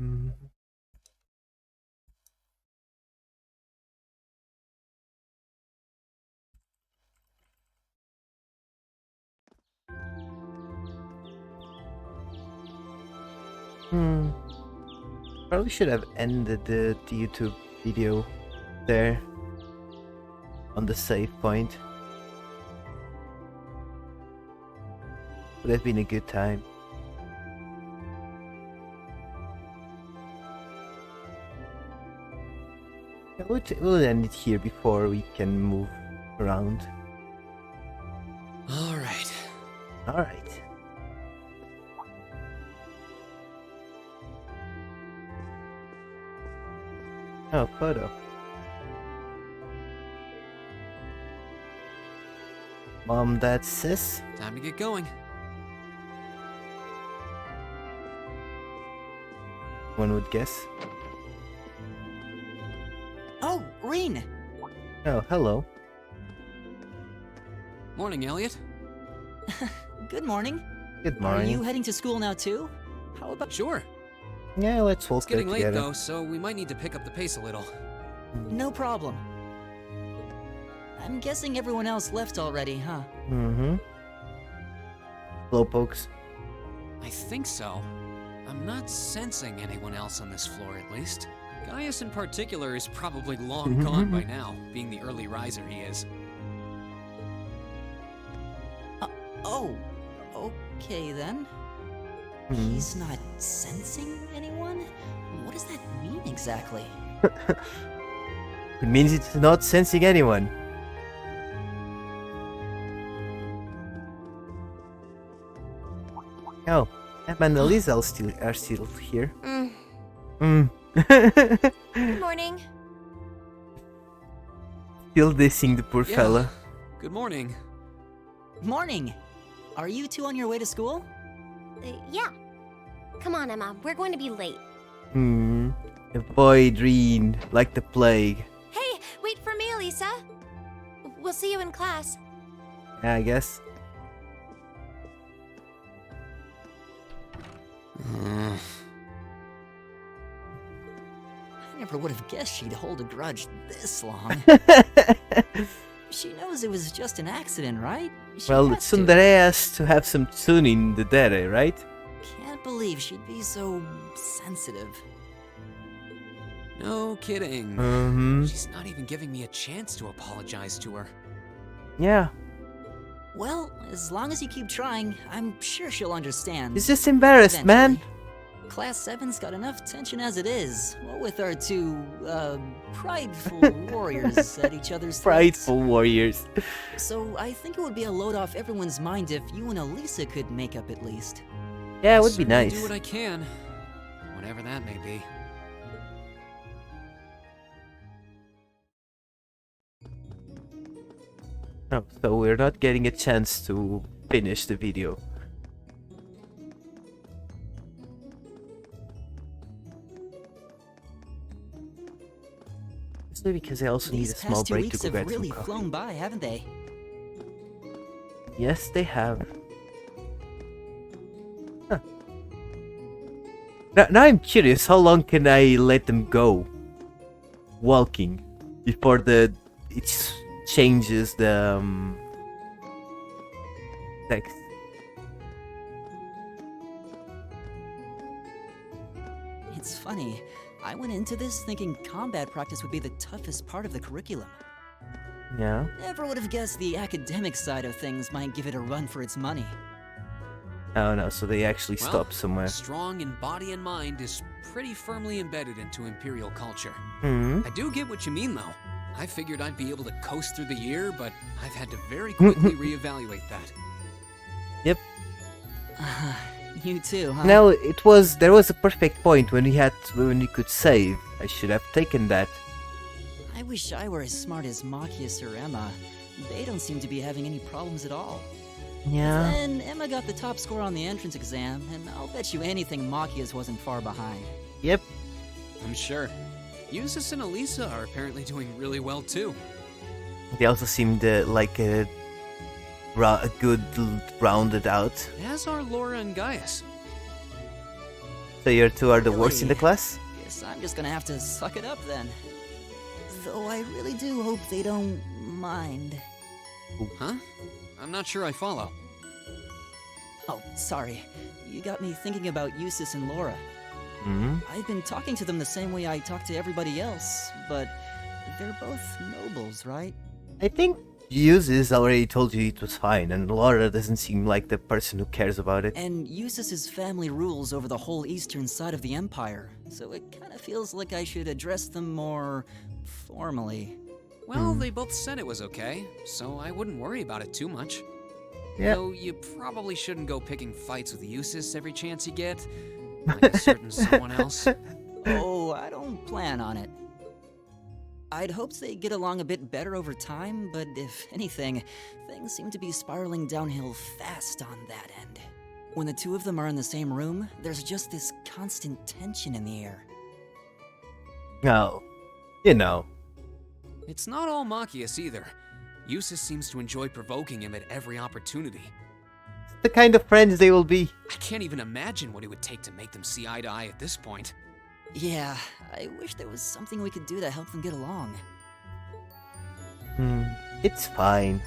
Mm. Probably should have ended the YouTube video there on the save point. Would have been a good time. We'll end it here before we can move around. Alright. Alright. Oh, photo. Mom, Dad, Sis. Time to get going. One would guess. Oh, Reen! Oh, hello. Morning, Elliot. Good morning. Good morning. Are you heading to school now too? How about... Sure. Yeah, let's walk It's getting there late together. though, so we might need to pick up the pace a little. No problem. I'm guessing everyone else left already, huh? Mm-hmm. Slowpokes. I think so. I'm not sensing anyone else on this floor, at least. Gaius in particular is probably long gone by now, being the early riser he is. Oh, okay then. Hmm. He's not sensing anyone? What does that mean exactly? It means it's not sensing anyone. Oh, Emma and Elisa are still here. Good morning. Still dissing the poor Yeah. fella. Good morning. Morning! Are you two on your way to school? Yeah. Come on, Emma. We're going to be late. Avoid Reen like the plague. Hey, wait for me, Elisa. We'll see you in class. Yeah, I guess. I never would have guessed she'd hold a grudge this long. She knows it was just an accident, right? She Well, has to. Tsundere has to have some tune in the dere, right? Can't believe she'd be so sensitive. No kidding. Mm-hmm. She's not even giving me a chance to apologize to her. Yeah. Well, as long as you keep trying, I'm sure she'll understand. He's just embarrassed, man. eventually. Class 7's got enough tension as it is. What with our two, prideful warriors at each other's throats. Prideful warriors. So I think it would be a load off everyone's mind if you and Elisa could make up at least. Yeah, it would be Certainly nice. do what I can, whatever that may be. Oh, so we're not getting a chance to finish the video. Especially because I also need These a small past 2 break to weeks go have get really some coffee. flown by, haven't they? Yes, they have. Huh. Now I'm curious, how long can I let them go walking before it changes the text? It's funny. I went into this thinking combat practice would be the toughest part of the curriculum. Yeah. Never would have guessed the academic side of things might give it a run for its money. Oh no, so they actually Well, stop somewhere. Strong in body and mind is pretty firmly embedded into Imperial culture. Hmm. I do get what you mean, though. I figured I'd be able to coast through the year, but I've had to very quickly reevaluate that. Yep. You too, huh? Now there was a perfect point when you could save. I should have taken that. I wish I were as smart as Machias or Emma. They don't seem to be having any problems at all. Yeah. Then Emma got the top score on the entrance exam, and I'll bet you anything Machias wasn't far behind. Yep. I'm sure. Eustace and Elisa are apparently doing really well, too. They also seemed like a good rounded out. As are Laura and Gaius. So you two are the worst in the Really? class? Guess I'm just gonna have to suck it up then. Though I really do hope they don't mind. Huh? I'm not sure I follow. Oh, sorry. You got me thinking about Eustace and Laura. Hmm. I've been talking to them the same way I talk to everybody else, but they're both nobles, right? I think Eustace already told you it was fine, and Laura doesn't seem like the person who cares about it. And Eustace's family rules over the whole eastern side of the Empire, so it kind of feels like I should address them more formally. Well, they both said it was okay, so I wouldn't worry about it too much. Yeah. Though you probably shouldn't go picking fights with Eustace every chance you get, like a certain someone else. Oh, I don't plan on it. I'd hoped they'd get along a bit better over time, but if anything, things seem to be spiraling downhill fast on that end. When the two of them are in the same room, there's just this constant tension in the air. No. You know. It's not all Machias either. Eustace seems to enjoy provoking him at every opportunity. The kind of friends they will be. I can't even imagine what it would take to make them see eye to eye at this point. Yeah, I wish there was something we could do to help them get along. It's fine.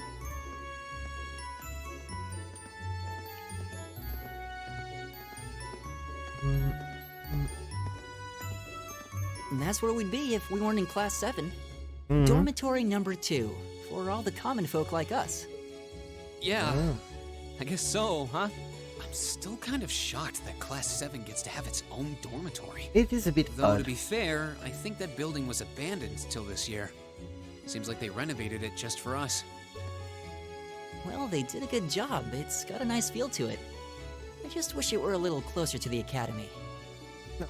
And that's where we'd be if we weren't in Class 7. Mhm. Dormitory number 2, for all the common folk like us. Yeah, Oh. I guess so, huh? I'm still kind of shocked that Class 7 gets to have its own dormitory. It is a bit Though, to odd. be fair, I think that building was abandoned till this year. Seems like they renovated it just for us. Well, they did a good job. It's got a nice feel to it. I just wish it were a little closer to the academy.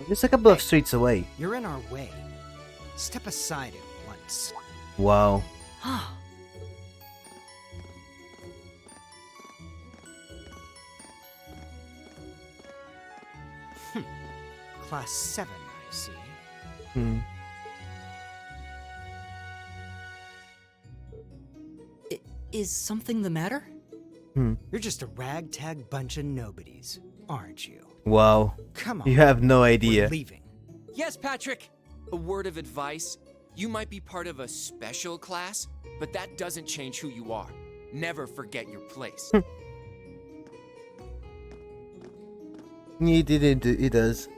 Just a couple of streets away. You're in our way. Step aside at once. Wow. Class 7, I see. Hmm. Is something the matter? You're just a ragtag bunch of nobodies, aren't you? Wow. Come on. You have no We're idea. leaving. Yes, Patrick. A word of advice. You might be part of a special class, but that doesn't change who you are. Never forget your place. It does.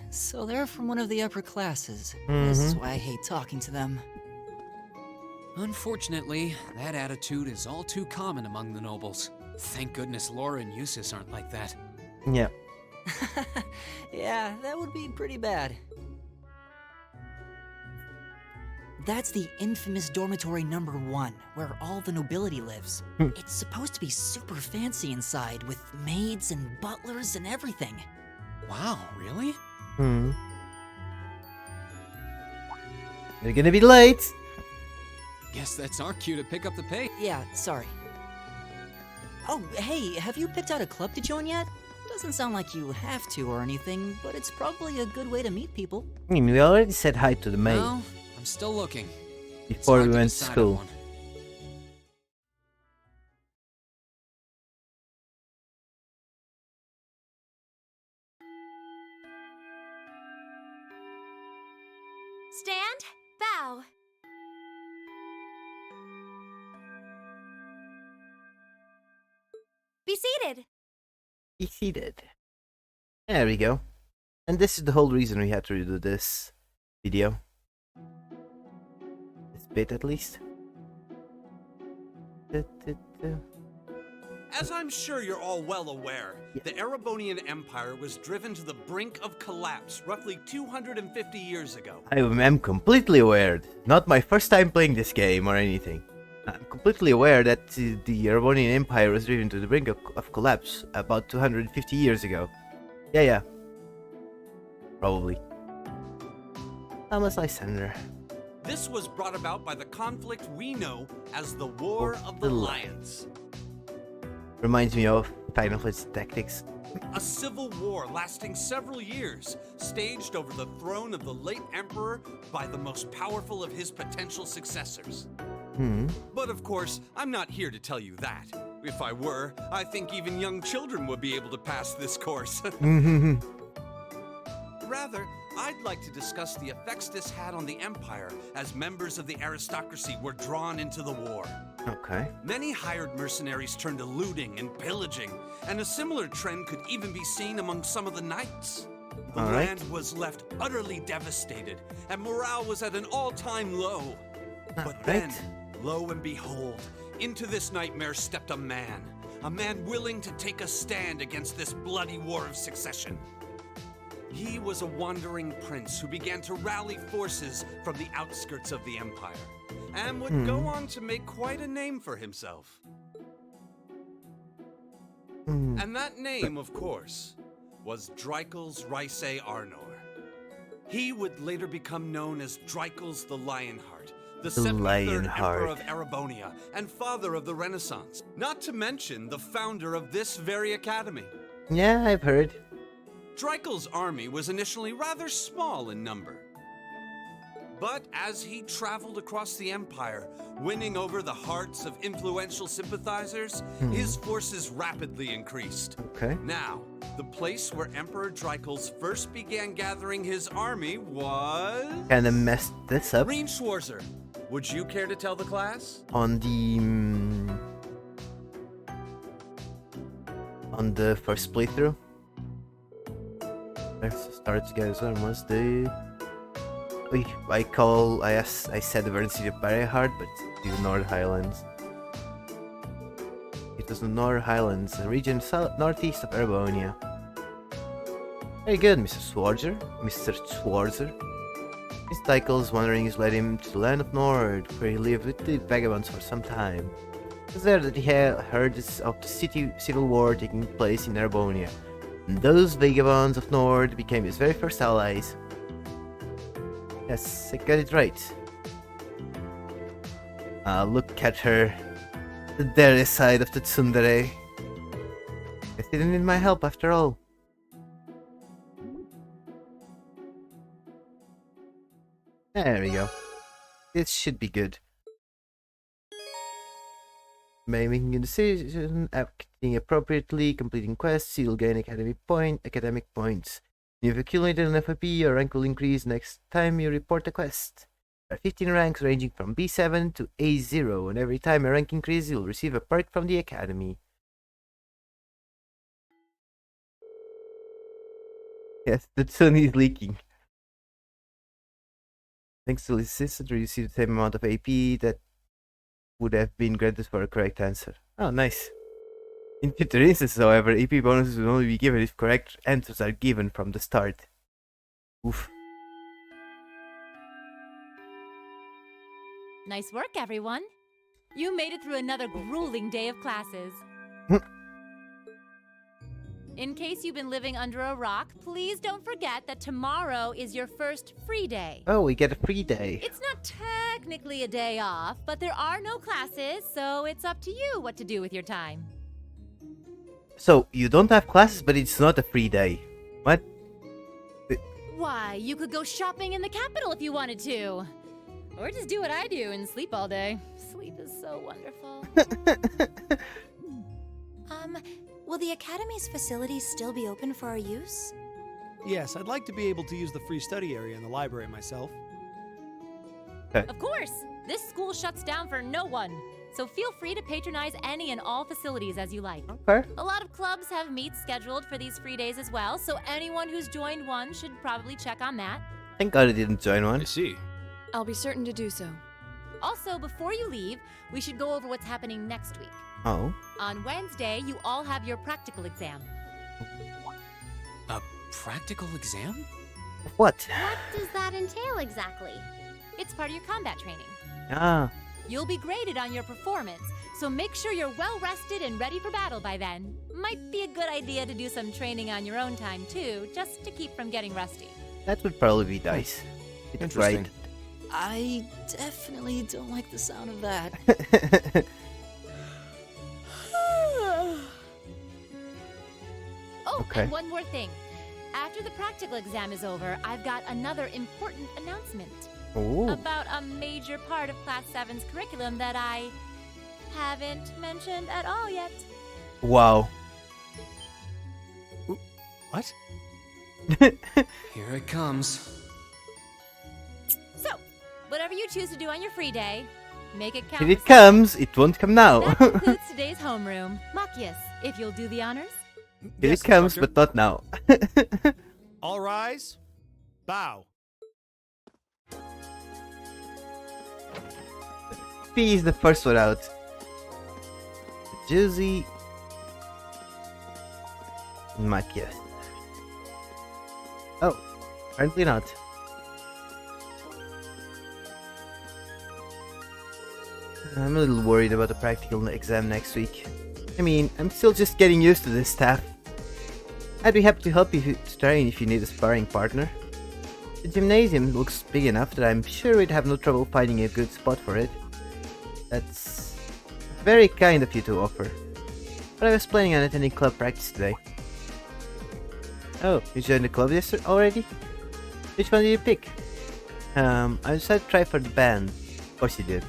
So they're from one of the upper classes. This is why I hate talking to them. Unfortunately, that attitude is all too common among the nobles. Thank goodness Laura and Eustace aren't like that. Yeah. Yeah, that would be pretty bad. That's the infamous dormitory number 1, where all the nobility lives. It's supposed to be super fancy inside, with maids and butlers and everything. Wow, really? You're gonna be late. Guess that's our cue to pick up the pace. Yeah, sorry. Oh, hey, have you picked out a club to join yet? Doesn't sound like you have to or anything, but it's probably a good way to meet people. I mean, we already said hi to the maid No, I'm still looking. It's before hard we to went to decide on school. one. Stand, bow. Be seated. Be seated. There we go. And this is the whole reason we had to redo this video. This bit at least. As I'm sure you're all well aware, the Erebonian Empire was driven to the brink of collapse roughly 250 years ago. I am completely aware. Not my first time playing this game or anything. I'm completely aware that the Erebonian Empire was driven to the brink of collapse about 250 years ago. Yeah. Probably. Thomas Lysander. This was brought about by the conflict we know as the War of the Lions. Reminds me of Final Fantasy Tactics. A civil war lasting several years, staged over the throne of the late emperor by the most powerful of his potential successors. But of course, I'm not here to tell you that. If I were, I think even young children would be able to pass this course. Rather, I'd like to discuss the effects this had on the Empire as members of the aristocracy were drawn into the war. Okay. Many hired mercenaries turned to looting and pillaging, and a similar trend could even be seen among some of the knights. The All right. land was left utterly devastated, and morale was at an all-time low. But then, lo and behold, into this nightmare stepped a man willing to take a stand against this bloody war of succession. He was a wandering prince who began to rally forces from the outskirts of the Empire, and would go on to make quite a name for himself. And that name, of course, was Dreikel's Rhysei Arnor. He would later become known as Dreikel's the Lionheart, the 73rd Emperor of Erebonia and father of the Renaissance, not to mention the founder of this very academy. Yeah, I've heard. Dreikel's army was initially rather small in number. But as he traveled across the Empire, winning over the hearts of influential sympathizers, his forces rapidly increased. Okay. Now, the place where Emperor Dreikel first began gathering his army was... Kinda messed this up. Reen Schwarzer, would you care to tell the class? On the first playthrough. Let's start together. So was the... I said the word city of Barryhard, but it's the North Highlands. It was the North Highlands, a region northeast of Erebonia. Very good, Mr. Schwarzer. His Dreikel's wanderings led him to the land of Nord, where he lived with the vagabonds for some time. It was there that he had heard of the civil war taking place in Erebonia, and those vagabonds of Nord became his very first allies. Yes, I got it right. Look at her. The dirty side of the tsundere. Guess he didn't need my help after all. There we go. This should be good. By making a decision, acting appropriately, completing quests, you'll gain academic points. If you've accumulated an FIP, your rank will increase next time you report a quest. There are 15 ranks ranging from B7 to A0, and every time a rank increases, you'll receive a perk from the academy. Yes, the sun is leaking. Thanks to this system, you receive the same amount of AP that would have been granted for a correct answer. Oh, nice. In future instances, however, AP bonuses will only be given if correct answers are given from the start. Oof. Nice work, everyone. You made it through another grueling day of classes. In case you've been living under a rock, please don't forget that tomorrow is your first free day. Oh, we get a free day. It's not technically a day off, but there are no classes, so it's up to you what to do with your time. So, you don't have classes, but it's not a free day. What? Why, you could go shopping in the capital if you wanted to. Or just do what I do and sleep all day. Sleep is so wonderful. Will the Academy's facilities still be open for our use? Yes, I'd like to be able to use the free study area in the library myself. Of course! This school shuts down for no one. So feel free to patronize any and all facilities as you like. Okay. A lot of clubs have meets scheduled for these free days as well, so anyone who's joined one should probably check on that. Thank God I didn't join one. I see. I'll be certain to do so. Also, before you leave, we should go over what's happening next week. Oh. On Wednesday, you all have your practical exam. A practical exam? What? What does that entail exactly? It's part of your combat training. Ah. You'll be graded on your performance, so make sure you're well rested and ready for battle by then. Might be a good idea to do some training on your own time too, just to keep from getting rusty. That would probably be nice. It's right. I definitely don't like the sound of that. Oh, Okay. and one more thing. After the practical exam is over, I've got another important announcement. Ooh. About a major part of Class 7's curriculum that I haven't mentioned at all yet. Wow. What? Here it comes. So, whatever you choose to do on your free day, make it count. Here it for something. comes. It won't come now. That concludes today's homeroom. Machias, if you'll do the honors. Here Yes, it comes, instructor. but not now. All rise. Bow. P is the first one out. Juicy. Machias. Oh, apparently not. I'm a little worried about the practical exam next week. I mean, I'm still just getting used to this stuff. I'd be happy to help you to train if you need a sparring partner. The gymnasium looks big enough that I'm sure we'd have no trouble finding a good spot for it. That's very kind of you to offer. But I was planning on attending club practice today. Oh, you joined the club yesterday already? Which one did you pick? I decided to try for the band. Of course you did.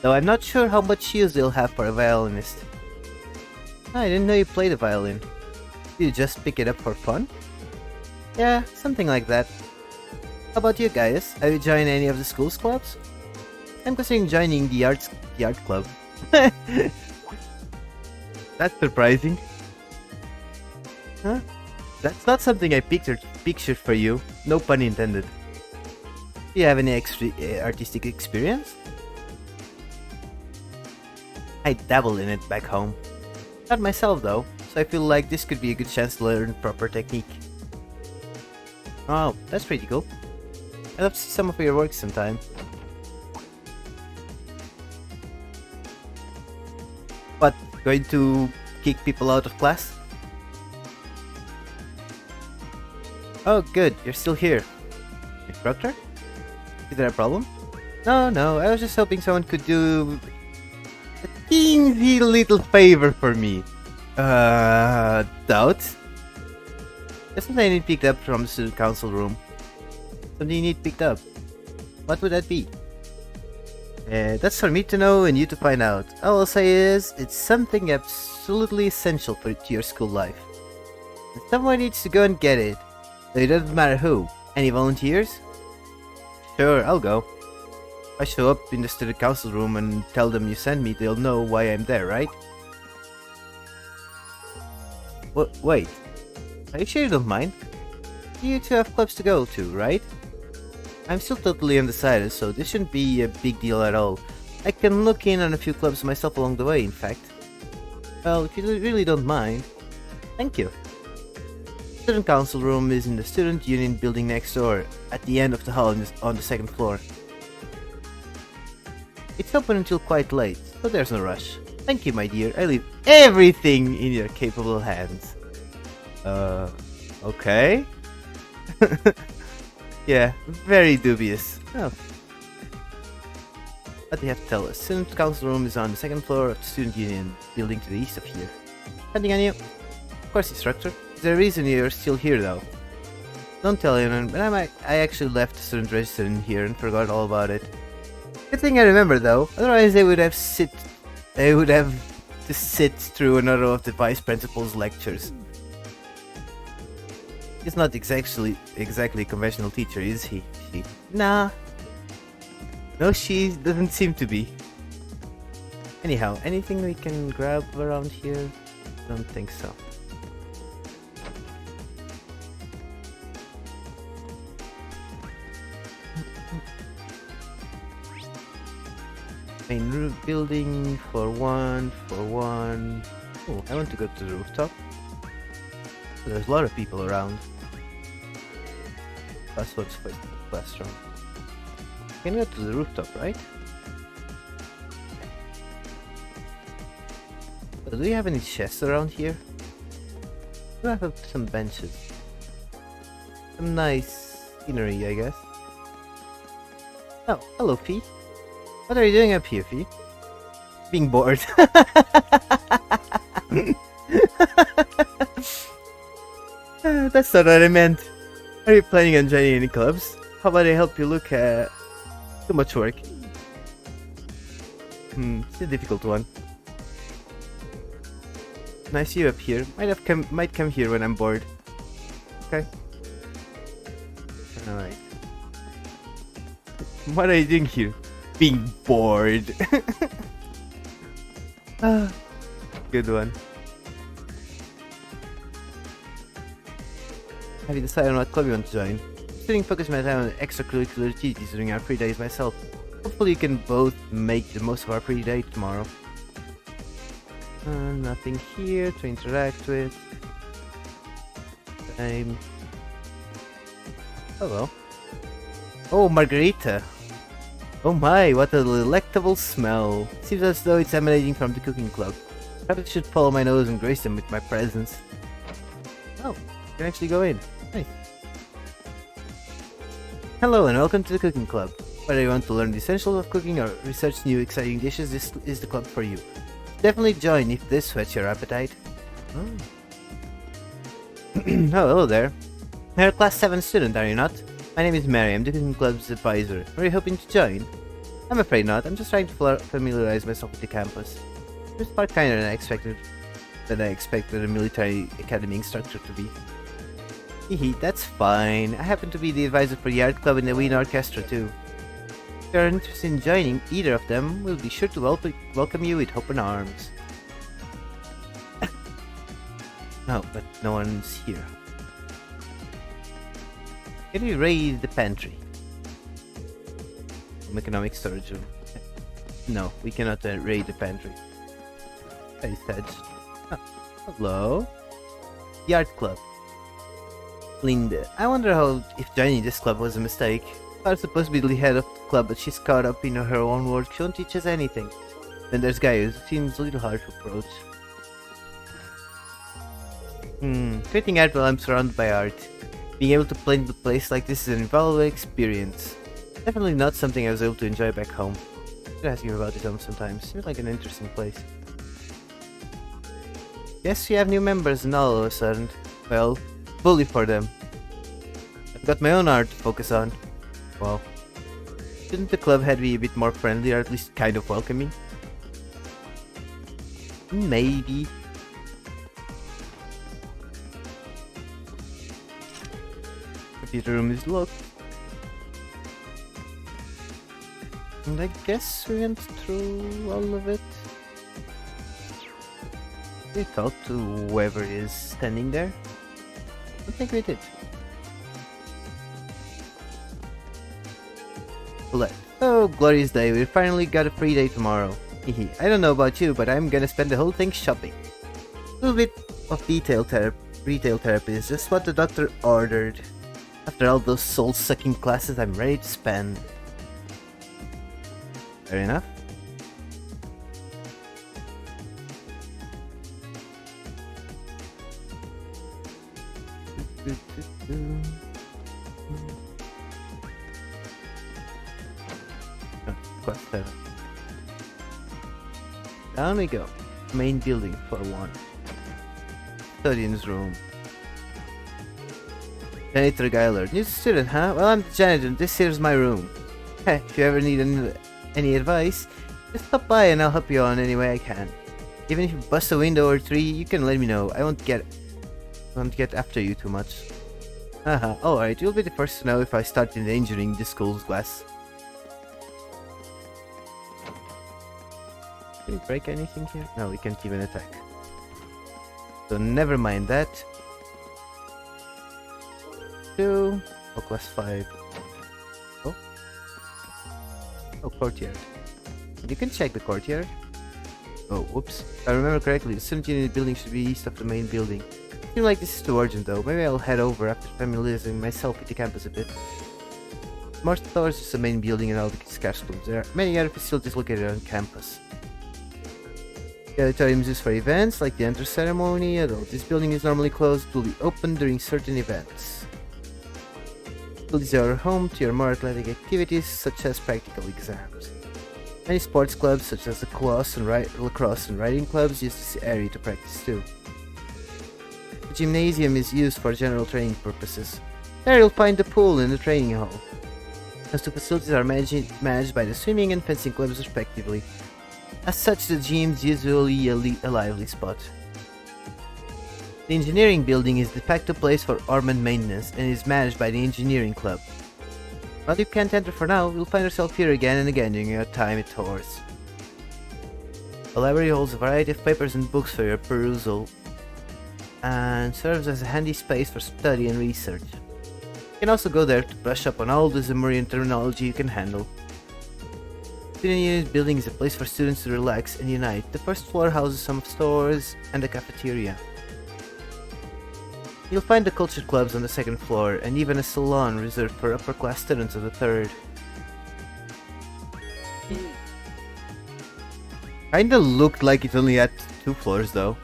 Though I'm not sure how much use they'll have for a violinist. I didn't know you played the violin. Did you just pick it up for fun? Yeah, something like that. How about you guys? Have you joined any of the school's clubs? I'm considering joining the art club. That's surprising. Huh? That's not something I pictured for you. No pun intended. Do you have any extra artistic experience? I dabble in it back home. Not myself though, so I feel like this could be a good chance to learn proper technique. Oh, that's pretty cool. I'd love to see some of your work sometime. What, going to kick people out of class? Oh good, you're still here. Instructor? Is there a problem? No, I was just hoping someone could do a teensy little favor for me. Doubt? There's something I need picked up from the student council room. Something you need picked up. What would that be? That's for me to know and you to find out. All I'll say is, it's something absolutely essential to your school life. And someone needs to go and get it. So it doesn't matter who. Any volunteers? Sure, I'll go. If I show up in the student council room and tell them you sent me, they'll know why I'm there, right? Wait. Are you sure you don't mind? You two have clubs to go to, right? I'm still totally undecided, so this shouldn't be a big deal at all. I can look in on a few clubs myself along the way, in fact. Well, if you really don't mind. Thank you. The student council room is in the student union building next door, at the end of the hall on the second floor. It's open until quite late, so there's no rush. Thank you, my dear. I leave everything in your capable hands. Okay? Yeah, very dubious. Oh. What do you have to tell us? Student council room is on the second floor of the student union building to the east of here. Depending on you. Of course, instructor. Is there a reason you're still here, though? Don't tell anyone, but I actually left the student register in here and forgot all about it. Good thing I remember, though. Otherwise, they would have to sit through another of the vice principal's lectures. He's not exactly a conventional teacher, is he? She? Nah. No, she doesn't seem to be. Anyhow, anything we can grab around here? Don't think so. Main roof building for one. Oh, I want to go to the rooftop. There's a lot of people around. That's what's for the classroom. Can go to the rooftop, right? Do we have any chests around here? Do I have some benches? Some nice scenery, I guess. Oh, hello, Fee. What are you doing up here, Fee? Being bored. That's not what I meant. Are you planning on joining any clubs? How about I help you look Too much work. It's a difficult one. I see you up here. Might come here when I'm bored. Okay. Alright. What are you doing here? Being bored. Good one. Have you decided on what club you want to join? I'm sitting focused my time on extracurricular activities during our free days myself. Hopefully you can both make the most of our free day tomorrow. Nothing here to interact with. Hello. Oh, margarita. Oh my, what a delectable smell. Seems as though it's emanating from the cooking club. Perhaps I should follow my nose and grace them with my presence. Oh, you can actually go in. Nice. Hello and welcome to the cooking club. Whether you want to learn the essentials of cooking or research new exciting dishes, this is the club for you. Definitely join if this whets your appetite. Oh. Oh, hello there. You're a class 7 student, are you not? My name is Mary, I'm the cooking club's advisor. Are you hoping to join? I'm afraid not, I'm just trying to familiarize myself with the campus. It's far kinder than I expected a military academy instructor to be. Hehe, that's fine. I happen to be the advisor for the art club and the Wien Orchestra too. If you're interested in joining either of them, we'll be sure to welcome you with open arms. No, but no one's here. Can we raid the pantry? Economic storage room. No, we cannot raid the pantry. Price tags. Oh, hello. The art club. Linda. I wonder if joining this club was a mistake. I was supposed to be the head of the club, but she's caught up in her own world. She won't teach us anything. Then there's Guy, who seems a little hard to approach. Creating art while I'm surrounded by art. Being able to play in a place like this is an invaluable experience. Definitely not something I was able to enjoy back home. I should ask you about it home sometimes. Seems like an interesting place. Guess we have new members and all of a sudden. Well, bully for them. I've got my own art to focus on. Well, shouldn't the club head be a bit more friendly or at least kind of welcoming? Maybe. Computer room is locked. And I guess we went through all of it. We talked to whoever is standing there. I think we did. Oh, glorious day. We finally got a free day tomorrow. I don't know about you, but I'm gonna spend the whole thing shopping. A little bit of retail therapy is just what the doctor ordered. After all those soul-sucking classes, I'm ready to spend. Fair enough. Quest 7. Down we go. Main building, floor 1. Custodian's room. Janitor guy alert. New student, huh? Well, I'm the janitor and this here's my room. Hey, if you ever need any advice, just stop by and I'll help you on any way I can. Even if you bust a window or 3, you can let me know. I won't get after you too much. Haha, alright, you'll be the first to know if I start endangering the school's glass. Can we break anything here? No, we can't even attack. So never mind that. 2. Oh, class 5. Oh. Oh, courtyard. You can check the courtyard. Oh, whoops. If I remember correctly, the student unit building should be east of the main building. Seems like this is too urgent though. Maybe I'll head over after familiarizing myself with the campus a bit. More towards just the main building and all the scarce rooms. There are many other facilities located on campus. The auditorium is used for events like the entrance ceremony, although this building is normally closed, it will be open during certain events. These are home to your more athletic activities such as practical exams. Many sports clubs such as lacrosse and riding clubs use this area to practice too. The gymnasium is used for general training purposes. There you'll find the pool in the training hall. Those two facilities are managed by the swimming and fencing clubs respectively. As such, the gym is usually a lively spot. The engineering building is the de facto place for armament maintenance and is managed by the engineering club. While you can't enter for now, you'll find yourself here again and again during your time at Horse. The library holds a variety of papers and books for your perusal and serves as a handy space for study and research. You can also go there to brush up on all the Zamurian terminology you can handle. The Student Unit building is a place for students to relax and unite. The first floor houses some stores and a cafeteria. You'll find the culture clubs on the second floor, and even a salon reserved for upper-class students on the third. Kinda looked like it only had 2 floors though.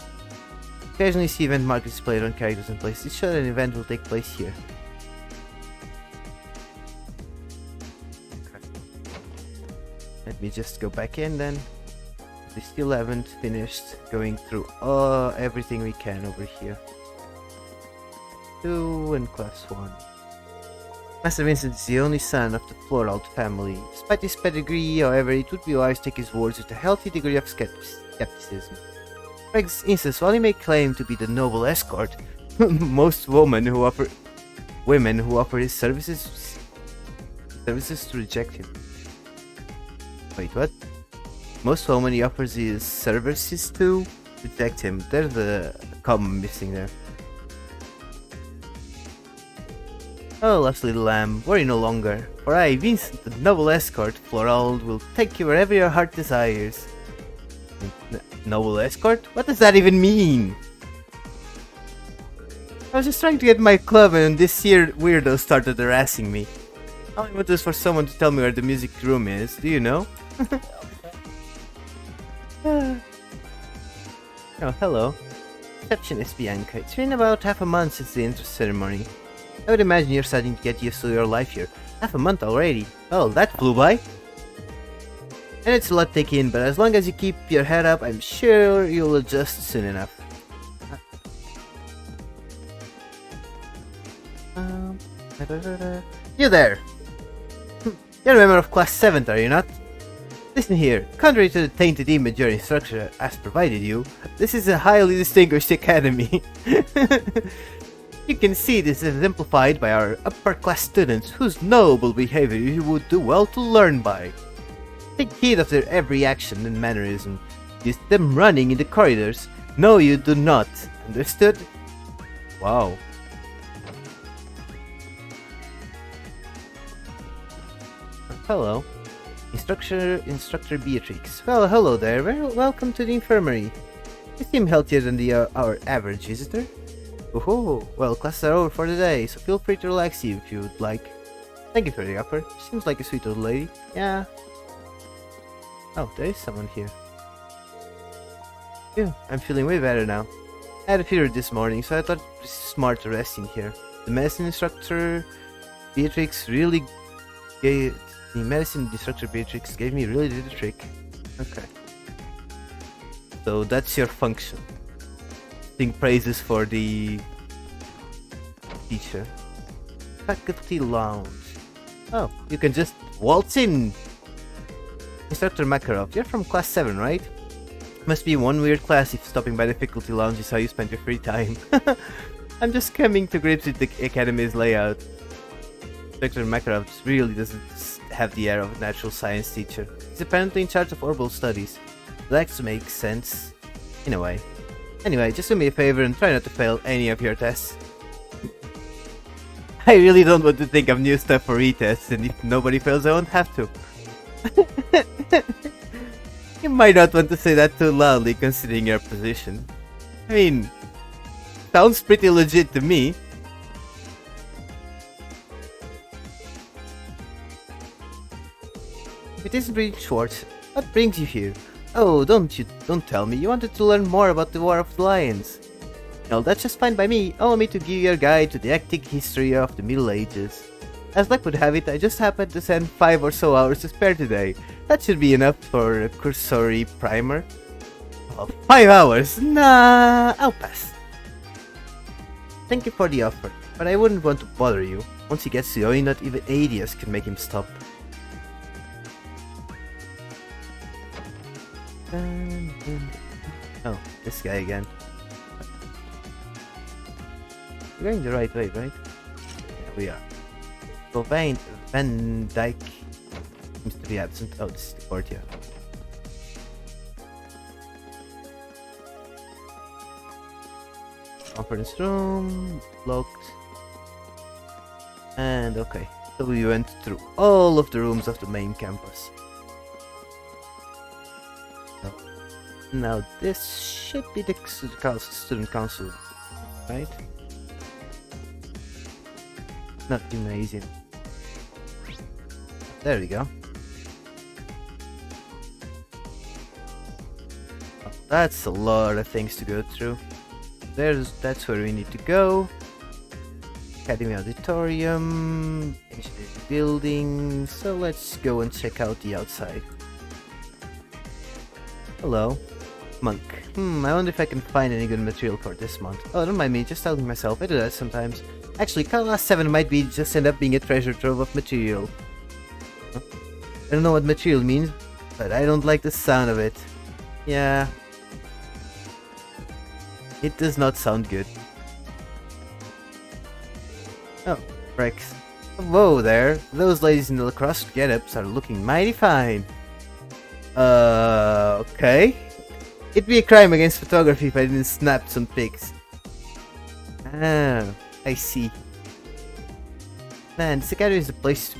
Occasionally see event markers displayed on characters and places. It shows that an event will take place here. Okay. Let me just go back in then. We still haven't finished going through everything we can over here. 2 and class 1. Master Vincent is the only son of the Floralt family. Despite his pedigree, however, it would be wise to take his words with a healthy degree of skepticism. For instance, while he may claim to be the noble escort, most women who offer his services to reject him. Wait, what? Most women he offers his services to reject him. There's the comma missing there. Oh, lost little lamb, worry no longer, for I, Vincent, the noble escort, Florald, will take you wherever your heart desires. Noble escort? What does that even mean? I was just trying to get my club and this here weirdo started harassing me. All I want is for someone to tell me where the music room is, do you know? Oh, hello. Receptionist Bianca, it's been about half a month since the entrance ceremony. I would imagine you're starting to get used to your life here. Half a month already. Oh, that flew by. And it's a lot to take in, but as long as you keep your head up, I'm sure you'll adjust soon enough. You there! You're a member of Class 7, are you not? Listen here, contrary to the tainted image your instructor has provided you, this is a highly distinguished academy. You can see this exemplified by our upper-class students, whose noble behavior you would do well to learn by. Take heed of their every action and mannerism. Use them running in the corridors. No, you do not. Understood? Wow. Hello. Instructor Beatrix. Well, hello there. Welcome to the infirmary. You seem healthier than our average visitor. Oh, well, classes are over for the day, so feel free to relax you if you would like. Thank you for the offer. Seems like a sweet old lady. Yeah. Oh, there is someone here. Phew, I'm feeling way better now. I had a fever this morning, so I thought it was smart to rest in here. The medicine instructor Beatrix gave me really did the trick. Okay. So that's your function. Sing praises for the teacher. Faculty lounge. Oh, you can just waltz in. Instructor Makarov, you're from class 7, right? Must be one weird class if stopping by the faculty lounge is how you spend your free time. I'm just coming to grips with the academy's layout. Instructor Makarov really doesn't have the air of a natural science teacher. He's apparently in charge of orbital studies. That makes sense, in a way. Anyway, just do me a favor and try not to fail any of your tests. I really don't want to think of new stuff for retests, and if nobody fails, I won't have to. You might not want to say that too loudly, considering your position. I mean, sounds pretty legit to me. If it isn't Brigid Schwartz, what brings you here? Oh, don't tell me. You wanted to learn more about the War of the Lions. No, that's just fine by me. Allow me to give you a guide to the hectic history of the Middle Ages. As luck would have it, I just happened to send 5 or so hours to spare today. That should be enough for a cursory primer. Oh, 5 hours? Nah, I'll pass. Thank you for the offer. but I wouldn't want to bother you. Once he gets going, not even ADS can make him stop. Oh, this guy again. We're going the right way, right? Yeah, we are. So Van Dyke seems to be absent. Oh, this is the courtyard. Conference room, locked. And okay, so we went through all of the rooms of the main campus. So, now this should be the student council, right? Not gymnasium. There we go. Oh, that's a lot of things to go through. That's where we need to go. Academy Auditorium, engineering building. So let's go and check out the outside. Hello, monk. I wonder if I can find any good material for this month. Oh, don't mind me, just telling myself. I do that sometimes. Actually, Class 7 might be just end up being a treasure trove of material. Huh? I don't know what material means, but I don't like the sound of it. Yeah. It does not sound good. Oh, Rex. Whoa there. Those ladies in the lacrosse get-ups are looking mighty fine. Okay. It'd be a crime against photography if I didn't snap some pics. Ah, I see. Man, this academy is the place to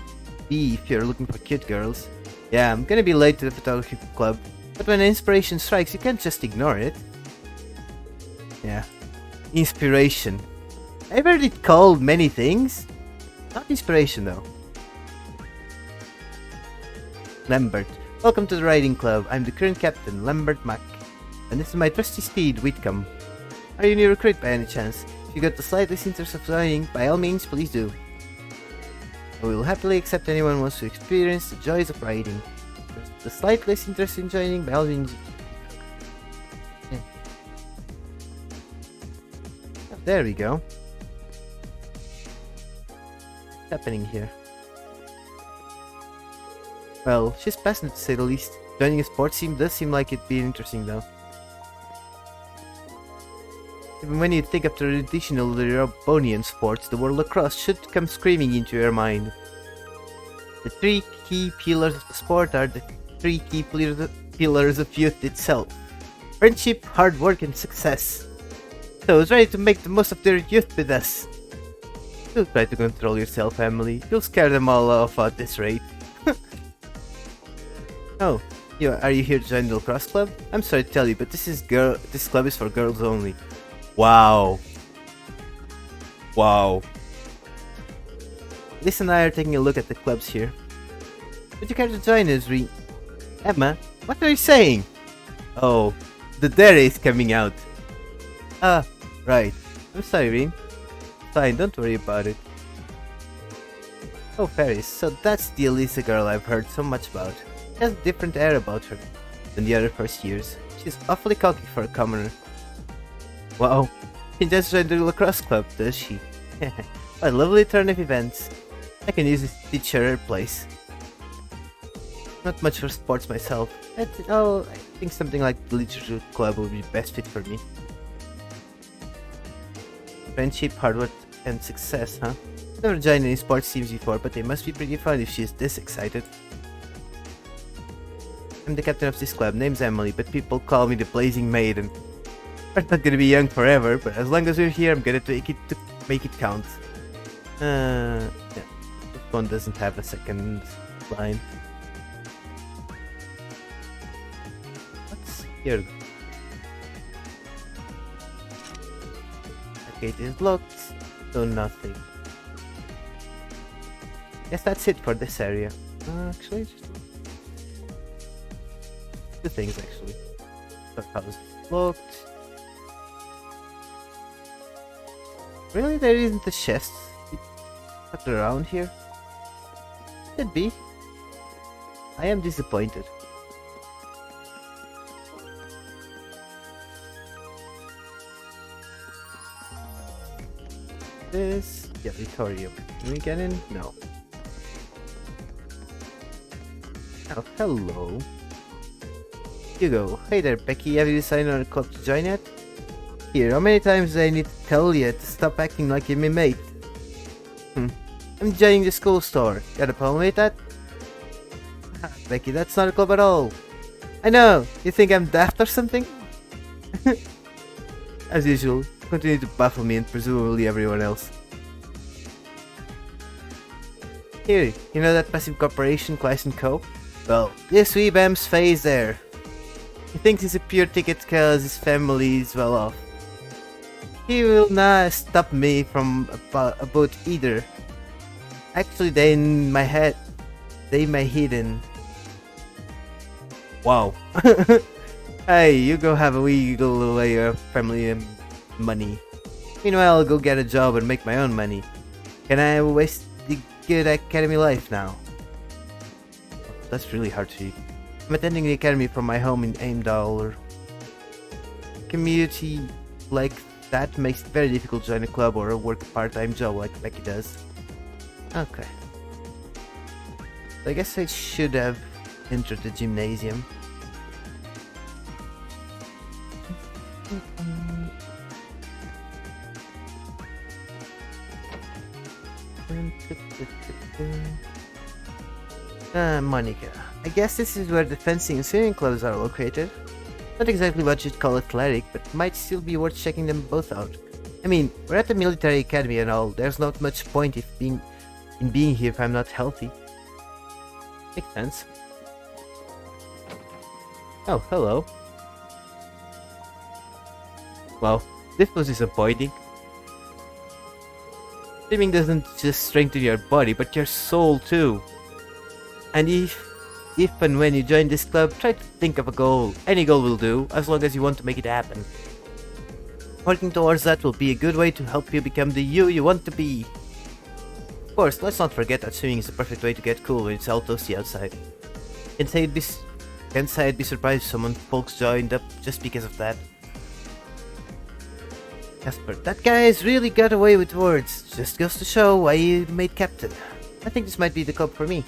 be if you're looking for cute girls. Yeah, I'm gonna be late to the photography club, but when inspiration strikes, you can't just ignore it. Yeah. Inspiration. I've heard it called many things. Not inspiration, though. Lambert. Welcome to the riding club. I'm the current captain, Lambert Mack. And this is my trusty steed, Whitcomb. Are you a new recruit by any chance? If you got the slightest interest of joining, by all means, please do. I will happily accept anyone who wants to experience the joys of riding. The slightest interest in joining, by all means. There we go. What's happening here? Well, she's passionate to say the least. Joining a sports team does seem like it'd be interesting though. Even when you think of the traditional Eurobonian sports, the word lacrosse should come screaming into your mind. The three key pillars of the sport are the three key pillars of youth itself. Friendship, hard work, and success. So try to make the most of their youth with us. Don't try to control yourself, Emily. You'll scare them all off at this rate. Oh, are you here to join the lacrosse club? I'm sorry to tell you, but this club is for girls only. Wow. Wow. Liz and I are taking a look at the clubs here. Would you care to join us, Emma, what are you saying? Oh, the dairy is coming out. Ah, right. I'm sorry, Reen. Fine, don't worry about it. Oh, Ferris, so that's the Elisa girl I've heard so much about. She has a different air about her than the other first years. She's awfully cocky for a commoner. Wow, she just joined the lacrosse club, does she? What a lovely turn of events. I can use this to teach her place. Not much for sports myself. I think something like the literature club would be best fit for me. Friendship, hard work, and success, huh? Never joined any sports teams before, but they must be pretty fun if she's this excited. I'm the captain of this club, name's Emily, but people call me the Blazing Maiden. I'm not gonna be young forever, but as long as we're here, I'm gonna make it count. Yeah. This one doesn't have a second line. What's here? The gate is locked, so nothing. Guess that's it for this area. Actually, just two things actually. The house is locked. Really, there isn't a chest tucked around here? Could be. I am disappointed. This. the auditorium. Can we get in? No. Oh, hello. Hugo. Hey there, Becky. Have you decided on a club to join yet? Here, how many times do I need to tell you to stop acting like you're my mate? I'm joining the school store. Got a problem with that? Becky, that's not a club at all. I know. You think I'm daft or something? As usual, continue to baffle me and presumably everyone else. Here, you know that passive corporation, Class & Co? Well, this wee bam's face there. He thinks he's a pure ticket cause his family is well off. He will not stop me from a boat either. Actually, they my hidden. Wow. Hey, you go have a wiggle away your family money. Meanwhile, I'll go get a job and make my own money. Can I waste the good academy life now? That's really hard to read. I'm attending the academy from my home in Aimdal. Community like that makes it very difficult to join a club or work a part-time job like Becky does. Okay. I guess I should have entered the gymnasium. Monica. I guess this is where the fencing and swimming clubs are located. Not exactly what you'd call athletic, but might still be worth checking them both out. I mean, we're at the military academy and all, there's not much point in being here if I'm not healthy. Makes sense. Oh, hello. Well, this was disappointing. Swimming doesn't just strengthen your body, but your soul too. And if and when you join this club, try to think of a goal. Any goal will do, as long as you want to make it happen. Working towards that will be a good way to help you become the you want to be. Of course, let's not forget that swimming is the perfect way to get cool when it's all toasty outside. Can't say I'd be surprised if someone folks joined up just because of that. Casper, that guy's really got away with words. Just goes to show why he made captain. I think this might be the club for me.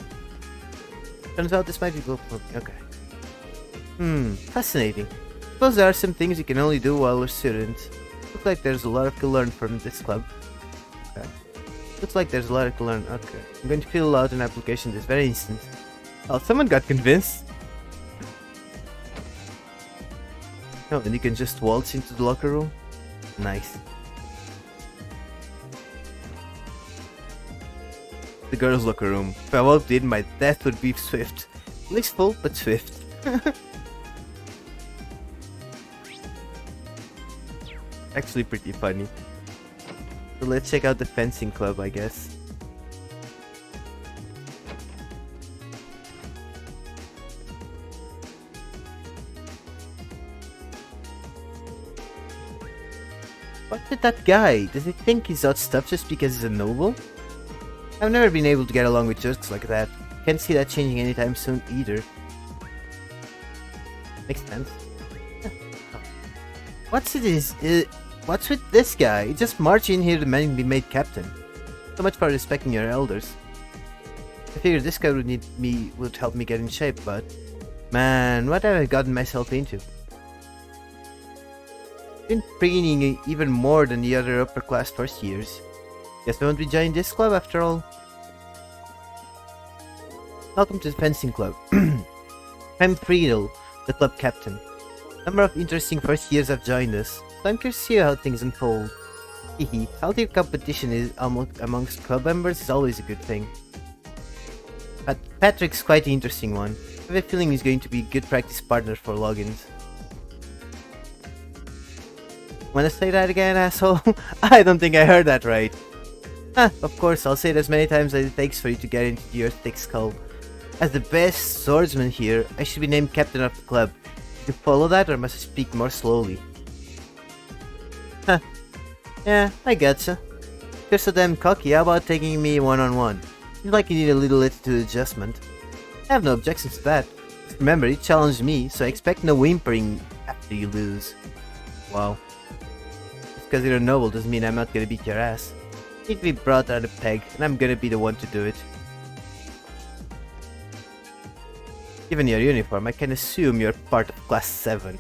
Turns out this might be the club for me. Okay. Fascinating. Suppose there are some things you can only do while we're students. Looks like there's a lot to learn from this club. Okay. Looks like there's a lot to learn. Okay. I'm going to fill out an application this very instant. Oh, someone got convinced. Oh, and you can just waltz into the locker room. Nice. The girls' locker room. If I walked in, my death would be swift. Blissful, but swift. Actually pretty funny. So let's check out the fencing club, I guess. What's with that guy? Does he think he's odd stuff just because he's a noble? I've never been able to get along with jerks like that. Can't see that changing anytime soon either. Makes sense. What's with this guy? He just marched in here demanding to be made captain. So much for respecting your elders. I figured this guy would help me get in shape, but man, what have I gotten myself into? Been preening even more than the other upper class first years. Guess I won't be joining this club after all. Welcome to the fencing club. I'm Friedel, the club captain. Number of interesting first years have joined us, so I'm curious to see how things unfold. Hehe, healthy competition is amongst club members is always a good thing. But Patrick's quite an interesting one. I have a feeling he's going to be a good practice partner for logins. Wanna say that again, asshole? I don't think I heard that right. Of course, I'll say it as many times as it takes for you to get into your thick skull. As the best swordsman here, I should be named captain of the club. Did you follow that, or must I speak more slowly? Yeah, I gotcha. If you're so damn cocky, how about taking me one-on-one? Seems like you need a little attitude adjustment. I have no objections to that. Just remember, you challenged me, so I expect no whimpering after you lose. Wow. Just because you're a noble doesn't mean I'm not gonna beat your ass. Need to be brought out a peg, and I'm gonna be the one to do it. Given your uniform, I can assume you're part of Class 7.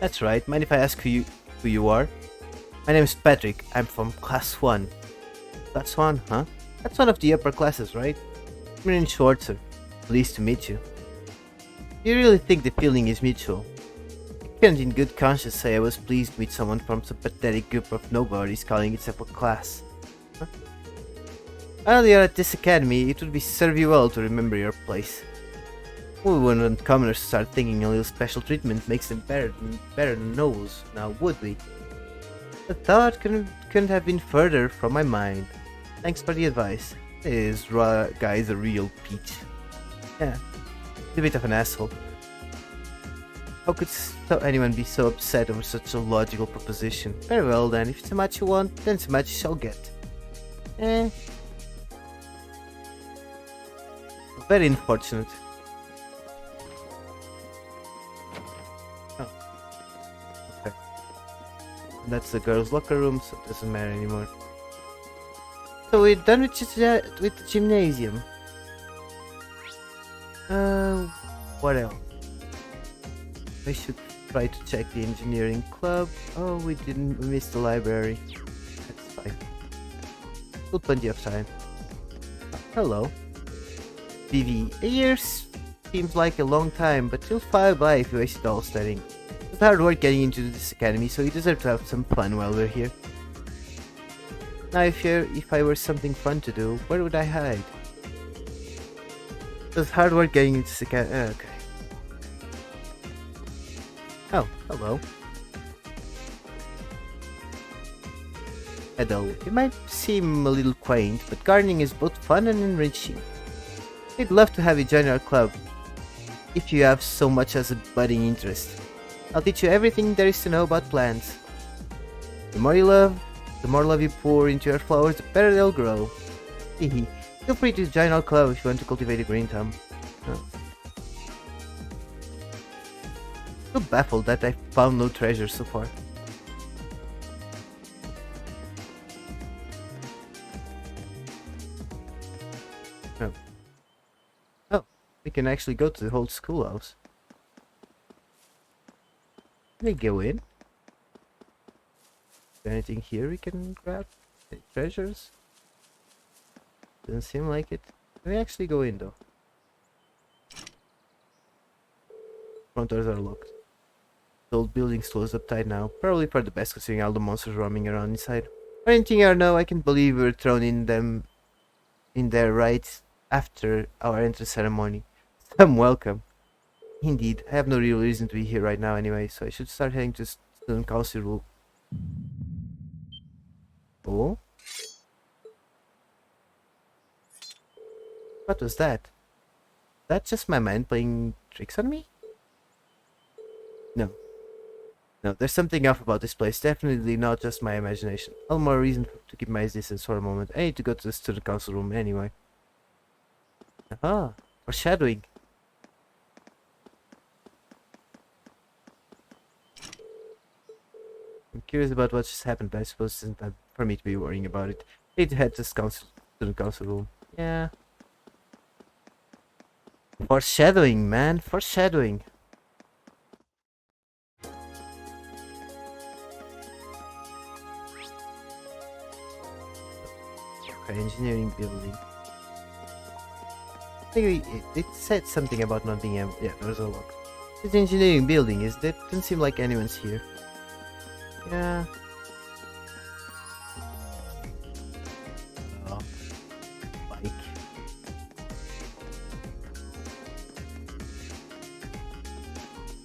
That's right, mind if I ask who you are? My name is Patrick, I'm from Class 1. Class 1, huh? That's one of the upper classes, right? I'm in Schwarzer. Pleased to meet you. You really think the feeling is mutual? I can't in good conscience say I was pleased to meet someone from some pathetic group of nobodies calling itself a class. Huh? While you're at this academy, it would serve you well to remember your place. We wouldn't want commoners to start thinking a little special treatment makes them better than nobles, now would we? The thought couldn't have been further from my mind. Thanks for the advice. This guy's a real peach. Yeah, he's a bit of an asshole. How could anyone be so upset over such a logical proposition? Very well then, if it's a match you want, then it's a match you shall get. Very unfortunate. That's the girls' locker room, so it doesn't matter anymore. So we're done with the gymnasium. What else? I should try to check the engineering club. Oh, we missed the library. That's fine. Still plenty of time. Hello. Vivi, a year seems like a long time, but it'll fly by if you waste it all studying. It's hard work getting into this academy, so you deserve to have some fun while we're here. Now, if I were something fun to do, where would I hide? It was hard work getting into this academy. Okay. Oh, hello. Adele, it might seem a little quaint, but gardening is both fun and enriching. We'd love to have you join our club, if you have so much as a budding interest. I'll teach you everything there is to know about plants. The more love you pour into your flowers, the better they'll grow. Hehe. Feel free to join our club if you want to cultivate a green thumb. Oh. So baffled that I found no treasure so far. Oh. Oh, we can actually go to the whole schoolhouse. Can we go in? Is there anything here we can grab? Any treasures? Doesn't seem like it. Can we actually go in though? Front doors are locked. The old building's closed up tight now. Probably for the best considering all the monsters roaming around inside. For anything I know, I can believe we were thrown in there right after our entrance ceremony. Some welcome. Indeed, I have no real reason to be here right now anyway, so I should start heading to student council room. Oh? What was that? That just my mind playing tricks on me? No. No, there's something off about this place. Definitely not just my imagination. All more reason to keep my distance for a moment. I need to go to the student council room anyway. Aha! Foreshadowing. I'm curious about what just happened, but I suppose it's not time for me to be worrying about it. I need to head to the student council room. Yeah. Foreshadowing, man. Foreshadowing. Okay, engineering building. I think it said something about not being able... Yeah, there's a lock. This engineering building is that doesn't seem like anyone's here. Yeah. Oh. Bike.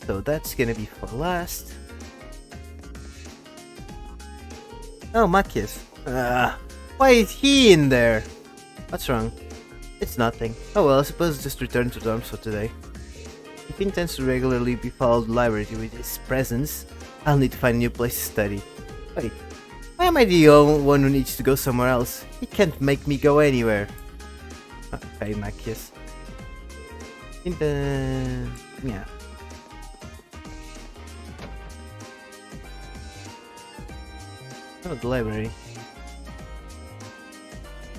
So that's gonna be for last. Oh, Makias. Why is he in there? What's wrong? It's nothing. Oh well, I suppose just return to dorms for today. If he intends to regularly befall the library with his presence, I'll need to find a new place to study. Wait, why am I the only one who needs to go somewhere else? He can't make me go anywhere. Okay, Makias. In the... yeah. Oh, the library.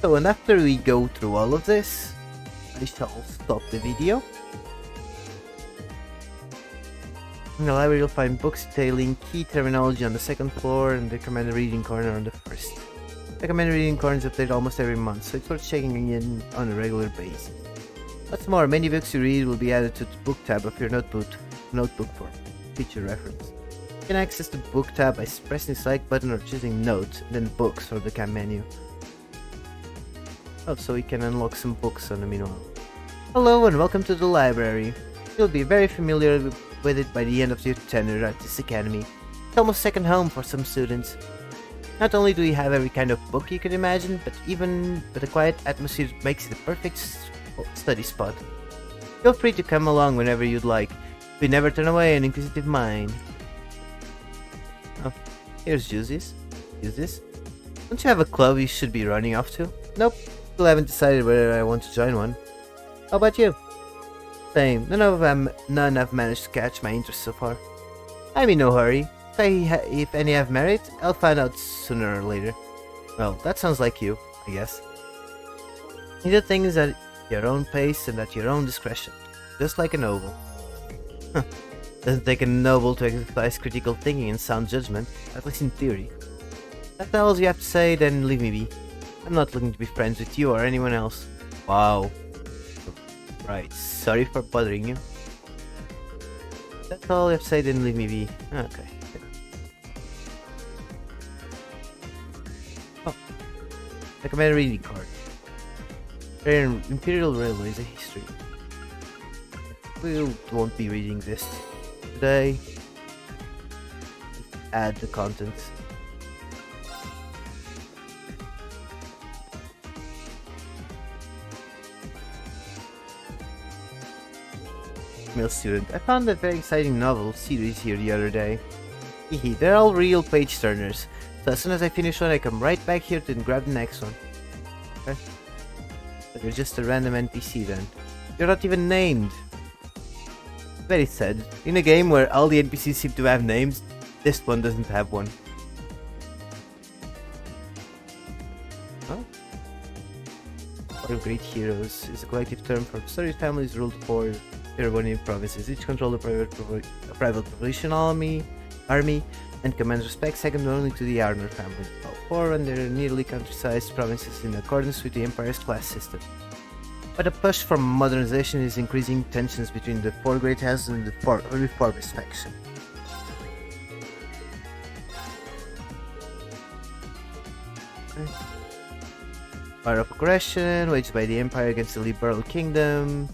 So, and after we go through all of this, I shall stop the video. In the library, you'll find books detailing key terminology on the second floor and the recommended reading corner on the first. Recommended reading corners update almost every month, so it's worth checking in on a regular basis. What's more, many books you read will be added to the book tab of your notebook for future reference. You can access the book tab by pressing the select button or choosing Notes, then Books from the cam menu. Oh, so we can unlock some books on the meanwhile. Hello and welcome to the library. You'll be very familiar with it by the end of your tenure at this academy. It's almost second home for some students. Not only do we have every kind of book you can imagine, but the quiet atmosphere makes it a perfect study spot. Feel free to come along whenever you'd like. We never turn away an inquisitive mind. Oh, here's Juicy's. Use this. Don't you have a club you should be running off to? Nope. Still haven't decided whether I want to join one. How about you? Same. None have managed to catch my interest so far. I'm in no hurry. If any have merit, I'll find out sooner or later. Well, that sounds like you, I guess. You do things at your own pace and at your own discretion, just like a noble. Doesn't take a noble to exercise critical thinking and sound judgment, at least in theory. If that's all you have to say, then leave me be. I'm not looking to be friends with you or anyone else. Wow. Right, sorry for bothering you. If that's all you have to say, then leave me be. Okay. Oh. Recommended reading card. Imperial Railway is a history. We won't be reading this today. Add the contents. Male student. I found a very exciting novel series here the other day. Hehe, they're all real page turners. So as soon as I finish one, I come right back here to grab the next one. Okay. But you're just a random NPC then. You're not even named. Very sad. In a game where all the NPCs seem to have names, this one doesn't have one. Oh. Order of Great Heroes is a collective term for storied families ruled for Erebonian provinces. Each control a private revolution army, and commands respect second only to the Arnor family. All four run their nearly countryside provinces in accordance with the Empire's class system. But a push for modernization is increasing tensions between the four great houses and the reformist faction. Okay. War of aggression waged by the Empire against the Liberal Kingdom.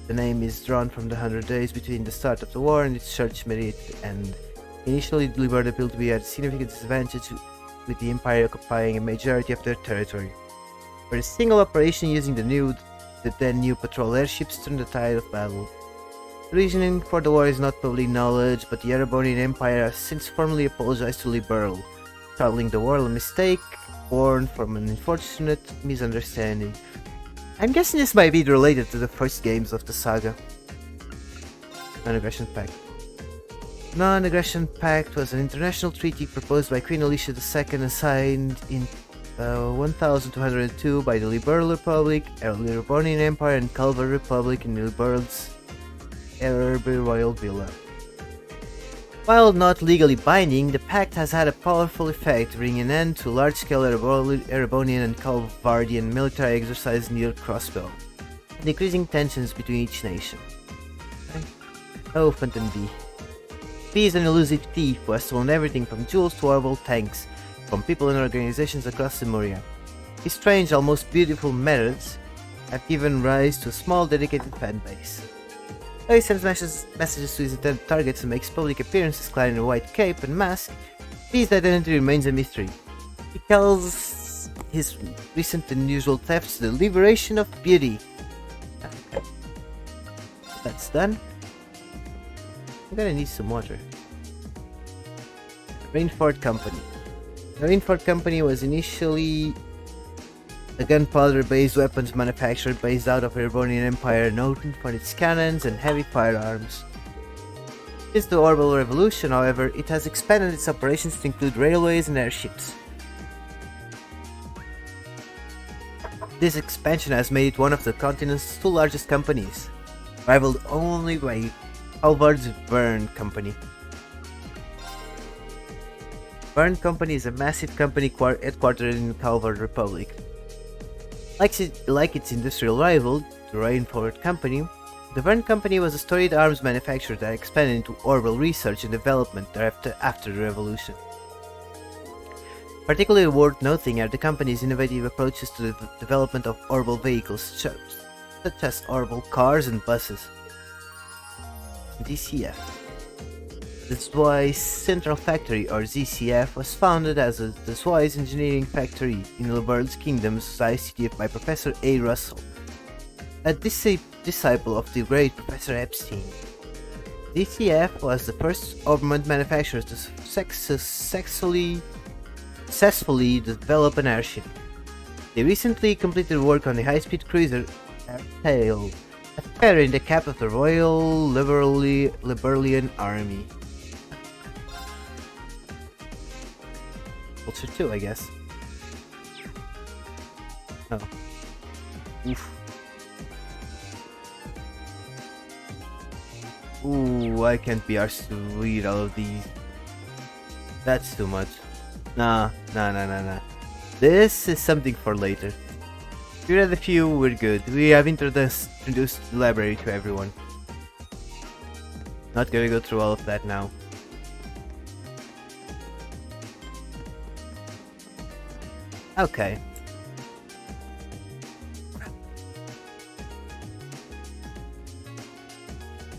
The name is drawn from the 100 days between the start of the war and its short immediate end. Initially, the Liberal appeared to be at a significant disadvantage, with the Empire occupying a majority of their territory. For a single operation using the then new patrol airships turned the tide of battle. The reasoning for the war is not public knowledge, but the Erebonian Empire has since formally apologized to Liberal, calling the war a mistake born from an unfortunate misunderstanding. I'm guessing this might be related to the first games of the saga. Non-Aggression Pact. Non-Aggression Pact was an international treaty proposed by Queen Alicia II and signed in 1202 by the Liberal Republic, Erebonian Empire, and Calvar Republic in the Liberal's Erbe Royal Villa. While not legally binding, the pact has had a powerful effect, bringing an end to large-scale Erebonian and Calvardian military exercises near Crossbow, and decreasing tensions between each nation. Okay. Oh, Phantom B. B is an elusive thief who has stolen everything from jewels to orbital tanks, from people and organizations across Lemuria. His strange, almost beautiful methods have given rise to a small dedicated fan base. Though he sends messages to his intended targets and makes public appearances clad in a white cape and mask, B's identity remains a mystery. He calls his recent and unusual thefts the liberation of beauty. Okay. That's done. I'm gonna need some water. Rainford Company. The Rainford Company was initially a gunpowder-based weapons manufacturer based out of the Erebonian Empire, known for its cannons and heavy firearms. Since the Orbital Revolution, however, it has expanded its operations to include railways and airships. This expansion has made it one of the continent's two largest companies, rivaled only by Halvard's Verne Company. Verne Company is a massive company headquartered in Halvard Republic. Like its industrial rival, the Rainforest Company, the Verne Company was a storied arms manufacturer that expanded into orbital research and development after the revolution. Particularly worth noting are the company's innovative approaches to the development of orbital vehicles such as orbital cars and buses. DCF. The Zweig's Central Factory, or ZCF, was founded as the Zweig's Engineering Factory in the world's kingdom-sized city by Professor A. Russell, a disciple of the great Professor Epstein. DCF was the first armament manufacturer to successfully develop an airship. They recently completed work on the high-speed cruiser Airtail, a fighter in the cap of the Royal Liberalian Army. Culture 2, I guess. Oh. Oof. Ooh, I can't be arsed to read all of these. That's too much. Nah. This is something for later. We read a few, we're good. We have introduced the library to everyone. Not gonna go through all of that now. Okay.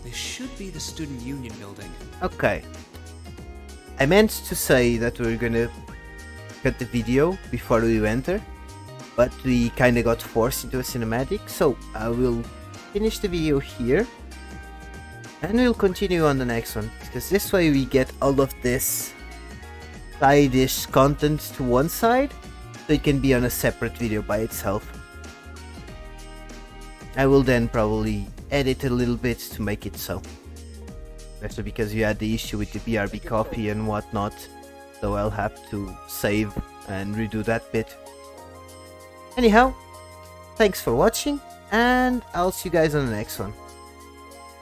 This should be the Student Union building. Okay. I meant to say that we're gonna cut the video before we enter, but we kinda got forced into a cinematic, so I will finish the video here and we'll continue on the next one, because this way we get all of this side-ish content to one side, so it can be on a separate video by itself. I will then probably edit a little bit to make it so. Especially because you had the issue with the BRB coffee and whatnot, so I'll have to save and redo that bit. Anyhow, thanks for watching, and I'll see you guys on the next one.